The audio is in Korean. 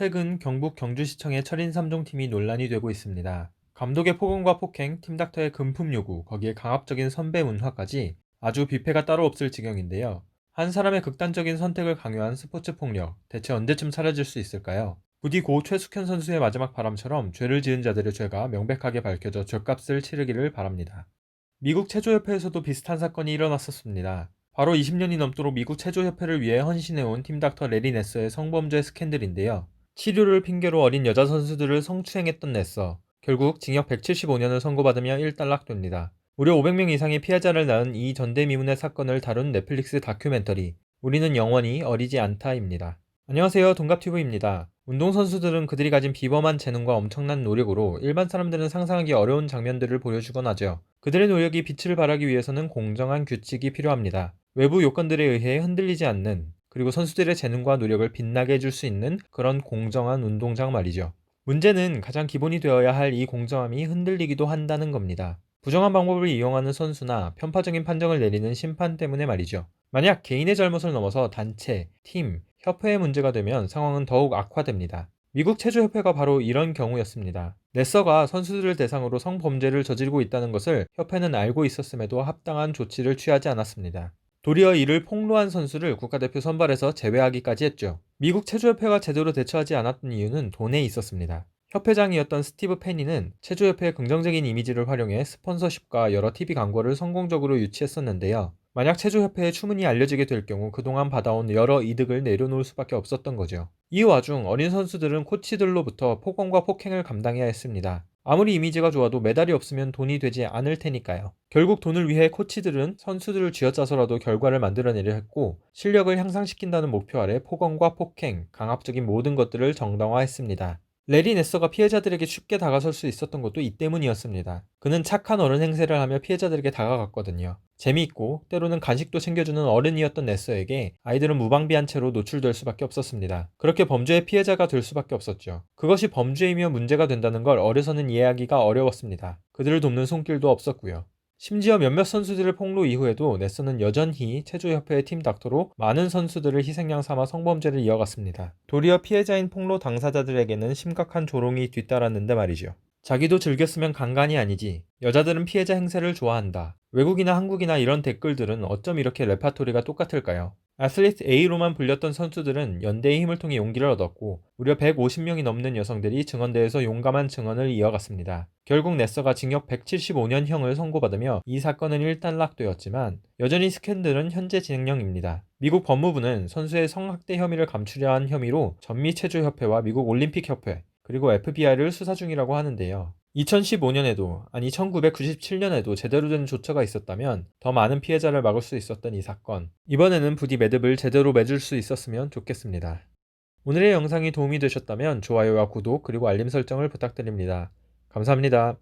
최근 경북 경주시청의 철인 3종 팀이 논란이 되고 있습니다. 감독의 폭언과 폭행, 팀닥터의 금품 요구, 거기에 강압적인 선배 문화까지 아주 뷔페가 따로 없을 지경인데요. 한 사람의 극단적인 선택을 강요한 스포츠 폭력, 대체 언제쯤 사라질 수 있을까요? 부디 고 최숙현 선수의 마지막 바람처럼 죄를 지은 자들의 죄가 명백하게 밝혀져 죗값을 치르기를 바랍니다. 미국 체조협회에서도 비슷한 사건이 일어났었습니다. 바로 20년이 넘도록 미국 체조협회를 위해 헌신해온 팀닥터 레리 네서의 성범죄 스캔들인데요. 치료를 핑계로 어린 여자 선수들을 성추행했던 네서, 결국 징역 175년을 선고받으며 일단락됩니다. 무려 500명 이상의 피해자를 낳은 이 전대미문의 사건을 다룬 넷플릭스 다큐멘터리 우리는 영원히 어리지 않다입니다. 안녕하세요, 동갑튜브입니다. 운동선수들은 그들이 가진 비범한 재능과 엄청난 노력으로 일반 사람들은 상상하기 어려운 장면들을 보여주곤 하죠. 그들의 노력이 빛을 발하기 위해서는 공정한 규칙이 필요합니다. 외부 요건들에 의해 흔들리지 않는, 그리고 선수들의 재능과 노력을 빛나게 해줄 수 있는 그런 공정한 운동장 말이죠. 문제는 가장 기본이 되어야 할 이 공정함이 흔들리기도 한다는 겁니다. 부정한 방법을 이용하는 선수나 편파적인 판정을 내리는 심판 때문에 말이죠. 만약 개인의 잘못을 넘어서 단체, 팀, 협회의 문제가 되면 상황은 더욱 악화됩니다. 미국 체조협회가 바로 이런 경우였습니다. 네서가 선수들을 대상으로 성범죄를 저지르고 있다는 것을 협회는 알고 있었음에도 합당한 조치를 취하지 않았습니다. 도리어 이를 폭로한 선수를 국가대표 선발에서 제외하기까지 했죠. 미국 체조협회가 제대로 대처하지 않았던 이유는 돈에 있었습니다. 협회장이었던 스티브 페니는 체조협회의 긍정적인 이미지를 활용해 스폰서십과 여러 TV 광고를 성공적으로 유치했었는데요. 만약 체조협회의 추문이 알려지게 될 경우 그동안 받아온 여러 이득을 내려놓을 수밖에 없었던 거죠. 이 와중 어린 선수들은 코치들로부터 폭언과 폭행을 감당해야 했습니다. 아무리 이미지가 좋아도 메달이 없으면 돈이 되지 않을 테니까요. 결국 돈을 위해 코치들은 선수들을 쥐어짜서라도 결과를 만들어내려 했고, 실력을 향상시킨다는 목표 아래 폭언과 폭행, 강압적인 모든 것들을 정당화했습니다. 레리 네서가 피해자들에게 쉽게 다가설 수 있었던 것도 이 때문이었습니다. 그는 착한 어른 행세를 하며 피해자들에게 다가갔거든요. 재미있고 때로는 간식도 챙겨주는 어른이었던 네서에게 아이들은 무방비한 채로 노출될 수밖에 없었습니다. 그렇게 범죄의 피해자가 될 수밖에 없었죠. 그것이 범죄이며 문제가 된다는 걸 어려서는 이해하기가 어려웠습니다. 그들을 돕는 손길도 없었고요. 심지어 몇몇 선수들의 폭로 이후에도 네서는 여전히 체조협회의 팀 닥터로 많은 선수들을 희생양 삼아 성범죄를 이어갔습니다. 도리어 피해자인 폭로 당사자들에게는 심각한 조롱이 뒤따랐는데 말이죠. 자기도 즐겼으면 간간이 아니지. 여자들은 피해자 행세를 좋아한다. 외국이나 한국이나 이런 댓글들은 어쩜 이렇게 레파토리가 똑같을까요? 아슬리트 A로만 불렸던 선수들은 연대의 힘을 통해 용기를 얻었고 무려 150명이 넘는 여성들이 증언대에서 용감한 증언을 이어갔습니다. 결국 네서가 징역 175년형을 선고받으며 이 사건은 일단락되었지만 여전히 스캔들은 현재 진행형입니다. 미국 법무부는 선수의 성학대 혐의를 감추려 한 혐의로 전미체조협회와 미국 올림픽협회 그리고 FBI를 수사 중이라고 하는데요. 2015년에도 아니 1997년에도 제대로 된 조처가 있었다면 더 많은 피해자를 막을 수 있었던 이 사건, 이번에는 부디 매듭을 제대로 맺을 수 있었으면 좋겠습니다. 오늘의 영상이 도움이 되셨다면 좋아요와 구독 그리고 알림 설정을 부탁드립니다. 감사합니다.